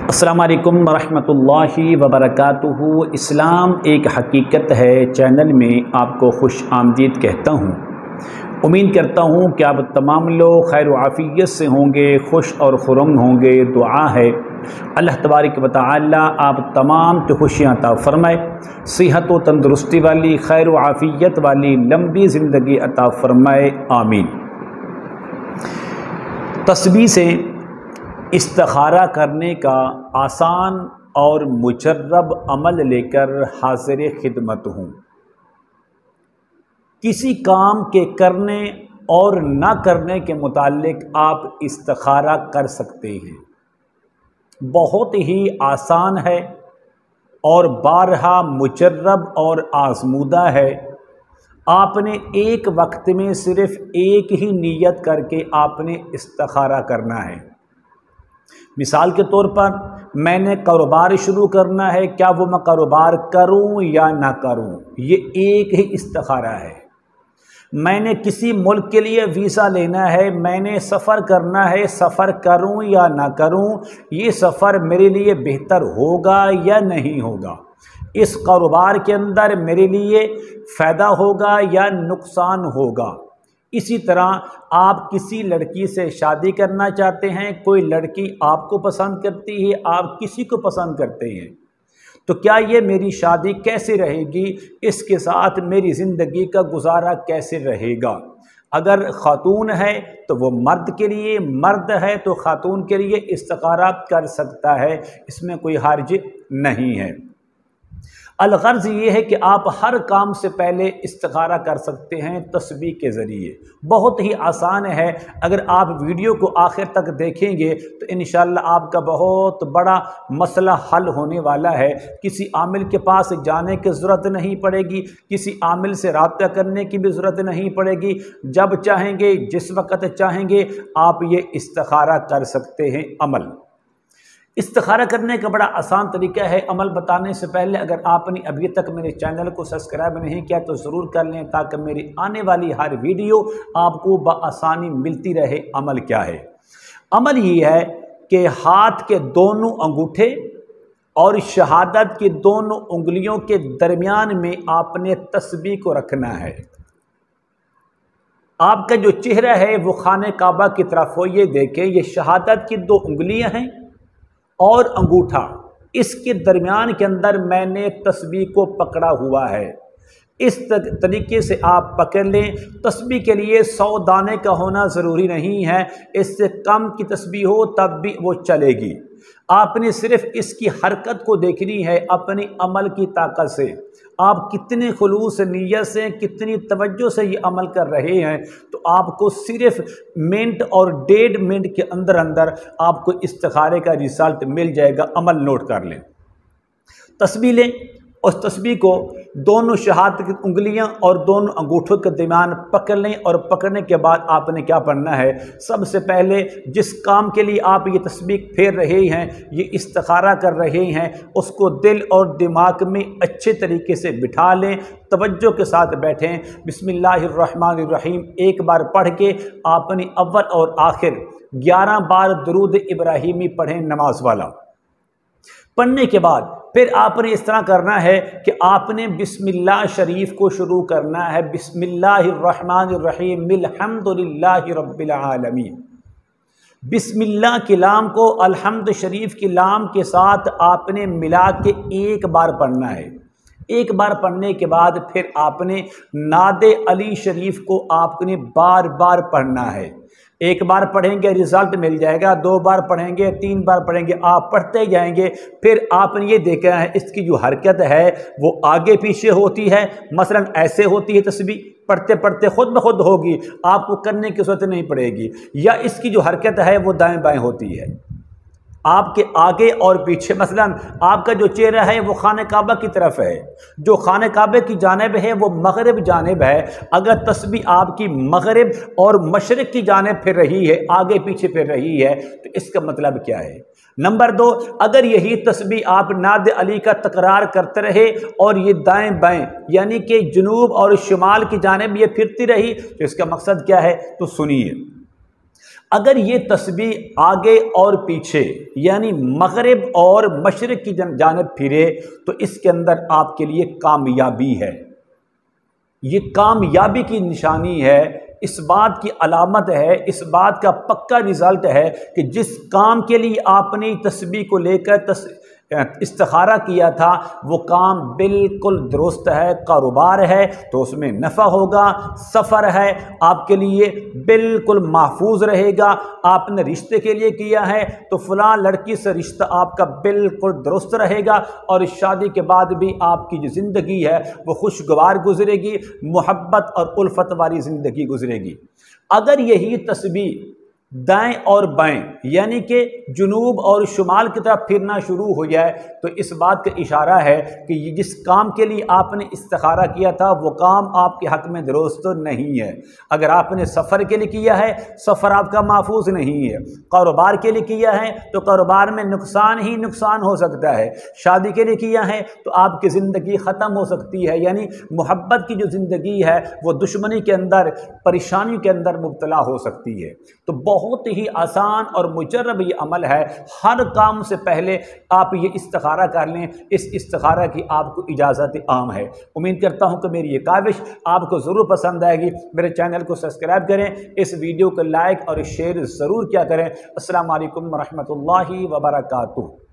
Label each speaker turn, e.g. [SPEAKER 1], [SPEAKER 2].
[SPEAKER 1] السلام علیکم ورحمۃ اللہ وبرکاتہ۔ اسلام ایک حقیقت ہے چینل میں آپ کو خوش آمدید کہتا ہوں۔ امید کرتا ہوں کہ آپ تمام لوگ خیر و عافیت سے ہوں گے، خوش اور خرم ہوں گے۔ دعا ہے اللہ تبارک و تعالی آپ تمام کو خوشیاں عطا فرمائے، صحت و تندرستی والی، خیر و عافیت والی لمبی زندگی عطا فرمائے، آمین۔ تسبیح سے استخارہ کرنے کا آسان اور مجرب عمل لے کر حاضر خدمت ہوں۔ کسی کام کے کرنے اور نہ کرنے کے متعلق آپ استخارہ کر سکتے ہیں۔ بہت ہی آسان ہے اور بارہا مجرب اور آزمودہ ہے۔ آپ نے ایک وقت میں صرف ایک ہی نیت کر کے آپ نے استخارہ کرنا ہے۔ مثال کے طور پر میں نے کاروبار شروع کرنا ہے، کیا وہ میں کاروبار کروں یا نہ کروں، یہ ایک ہی استخارہ ہے۔ میں نے کسی ملک کے لیے ویزا لینا ہے، میں نے سفر کرنا ہے، سفر کروں یا نہ کروں، یہ سفر میرے لیے بہتر ہوگا یا نہیں ہوگا، اس کاروبار کے اندر میرے لیے فائدہ ہوگا یا نقصان ہوگا۔ اسی طرح آپ کسی لڑکی سے شادی کرنا چاہتے ہیں، کوئی لڑکی آپ کو پسند کرتی ہے، آپ کسی کو پسند کرتے ہیں، تو کیا یہ میری شادی کیسے رہے گی، اس کے ساتھ میری زندگی کا گزارا کیسے رہے گا۔ اگر خاتون ہے تو وہ مرد کے لیے، مرد ہے تو خاتون کے لیے استخارہ کر سکتا ہے، اس میں کوئی حرج نہیں ہے۔ الغرض یہ ہے کہ آپ ہر کام سے پہلے استخارہ کر سکتے ہیں تسبیح کے ذریعے۔ بہت ہی آسان ہے، اگر آپ ویڈیو کو آخر تک دیکھیں گے تو انشاءاللہ آپ کا بہت بڑا مسئلہ حل ہونے والا ہے۔ کسی عامل کے پاس جانے کی ضرورت نہیں پڑے گی، کسی عامل سے رابطہ کرنے کی بھی ضرورت نہیں پڑے گی۔ جب چاہیں گے، جس وقت چاہیں گے، آپ یہ استخارہ کر سکتے ہیں۔ عمل استخارہ کرنے کا بڑا آسان طریقہ ہے۔ عمل بتانے سے پہلے اگر آپ نے ابھی تک میرے چینل کو سبسکرائب نہیں کیا تو ضرور کر لیں، تاکہ میری آنے والی ہر ویڈیو آپ کو بآسانی ملتی رہے۔ عمل کیا ہے؟ عمل یہ ہے کہ ہاتھ کے دونوں انگوٹھے اور شہادت کی دونوں انگلیوں کے درمیان میں آپ نے تسبیح کو رکھنا ہے۔ آپ کا جو چہرہ ہے وہ خانہ کعبہ کی طرف ہو، یہ دیکھیں، یہ شہادت کی دو انگلیاں ہیں اور انگوٹھا، اس کے درمیان کے اندر میں نے تسبیح کو پکڑا ہوا ہے۔ اس طریقے سے آپ پکڑ لیں۔ تسبیح کے لیے 100 دانے کا ہونا ضروری نہیں ہے، اس سے کم کی تسبیح ہو تب بھی وہ چلے گی۔ آپ نے صرف اس کی حرکت کو دیکھنی ہے اپنی عمل کی طاقت سے۔ آپ کتنے خلوص نیت سے، کتنی توجہ سے یہ عمل کر رہے ہیں، تو آپ کو صرف منٹ اور 1.5 منٹ کے اندر اندر آپ کو استخارے کا رزلٹ مل جائے گا۔ عمل نوٹ کر لیں۔ تسبیح لیں، اس تسبیح کو دونوں شہادت کی انگلیاں اور دونوں انگوٹھوں کے درمیان پکڑ لیں، اور پکڑنے کے بعد آپ نے کیا پڑھنا ہے؟ سب سے پہلے جس کام کے لیے آپ یہ تسبیح پھیر رہے ہیں، یہ استخارہ کر رہے ہیں، اس کو دل اور دماغ میں اچھے طریقے سے بٹھا لیں، توجہ کے ساتھ بیٹھیں۔ بسم اللہ الرحمن الرحیم ایک بار پڑھ کے آپ نے اول اور آخر 11 بار درود ابراہیمی پڑھیں نماز والا۔ پڑھنے کے بعد پھر آپ نے اس طرح کرنا ہے کہ آپ نے بسم اللہ شریف کو شروع کرنا ہے۔ بسم اللہ الرحمن الرحیم الحمدللہ رب العالمین۔ بسم اللہ کی لام کو الحمد شریف کی لام کے ساتھ آپ نے ملا کے ایک بار پڑھنا ہے۔ ایک بار پڑھنے کے بعد پھر آپ نے نعت علی شریف کو آپ نے بار بار پڑھنا ہے۔ ایک بار پڑھیں گے رزلٹ مل جائے گا، 2 بار پڑھیں گے، 3 بار پڑھیں گے، آپ پڑھتے جائیں گے۔ پھر آپ نے یہ دیکھا ہے اس کی جو حرکت ہے وہ آگے پیچھے ہوتی ہے، مثلا ایسے ہوتی ہے تسبیح، پڑھتے پڑھتے خود بخود ہوگی، آپ کو کرنے کی ضرورت نہیں پڑے گی، یا اس کی جو حرکت ہے وہ دائیں بائیں ہوتی ہے۔ آپ کے آگے اور پیچھے، مثلا آپ کا جو چہرہ ہے وہ خانہ کعبہ کی طرف ہے، جو خانہ کعبہ کی جانب ہے وہ مغرب جانب ہے۔ اگر تسبیح آپ کی مغرب اور مشرق کی جانب پھر رہی ہے، آگے پیچھے پھر رہی ہے، تو اس کا مطلب کیا ہے؟ نمبر 2، اگر یہی تسبیح آپ نعت علی کا تکرار کرتے رہے اور یہ دائیں بائیں یعنی کہ جنوب اور شمال کی جانب یہ پھرتی رہی، تو اس کا مقصد کیا ہے؟ تو سنیے، اگر یہ تسبیح آگے اور پیچھے یعنی مغرب اور مشرق کی جانب پھرے تو اس کے اندر آپ کے لیے کامیابی ہے، یہ کامیابی کی نشانی ہے، اس بات کی علامت ہے، اس بات کا پکا رزلٹ ہے کہ جس کام کے لیے آپ نے تسبیح کو لے کر استخارہ کیا تھا وہ کام بالکل درست ہے، کاروبار ہے تو اس میں نفع ہوگا، سفر ہے آپ کے لیے بالکل محفوظ رہے گا، آپ نے رشتے کے لیے کیا ہے تو فلاں لڑکی سے رشتہ آپ کا بالکل درست رہے گا، اور شادی کے بعد بھی آپ کی جو زندگی ہے وہ خوشگوار گزرے گی، محبت اور الفت والی زندگی گزرے گی۔ اگر یہی تسبیح دائیں اور بائیں یعنی کہ جنوب اور شمال کی طرف پھرنا شروع ہو جائے تو اس بات کا اشارہ ہے کہ یہ جس کام کے لیے آپ نے استخارہ کیا تھا وہ کام آپ کے حق میں درست نہیں ہے۔ اگر آپ نے سفر کے لیے کیا ہے، سفر آپ کا محفوظ نہیں ہے، کاروبار کے لیے کیا ہے تو کاروبار میں نقصان ہی نقصان ہو سکتا ہے، شادی کے لیے کیا ہے تو آپ کی زندگی ختم ہو سکتی ہے، یعنی محبت کی جو زندگی ہے وہ دشمنی کے اندر، پریشانی کے اندر مبتلا ہو سکتی ہے۔ تو بہت ہی آسان اور مجرب یہ عمل ہے، ہر کام سے پہلے آپ یہ استخارہ کر لیں، اس استخارہ کی آپ کو اجازت عام ہے۔ امید کرتا ہوں کہ میری یہ کاوش آپ کو ضرور پسند آئے گی، میرے چینل کو سبسکرائب کریں، اس ویڈیو کو لائک اور شیئر ضرور کیا کریں۔ السلام علیکم ورحمۃ اللہ وبرکاتہ۔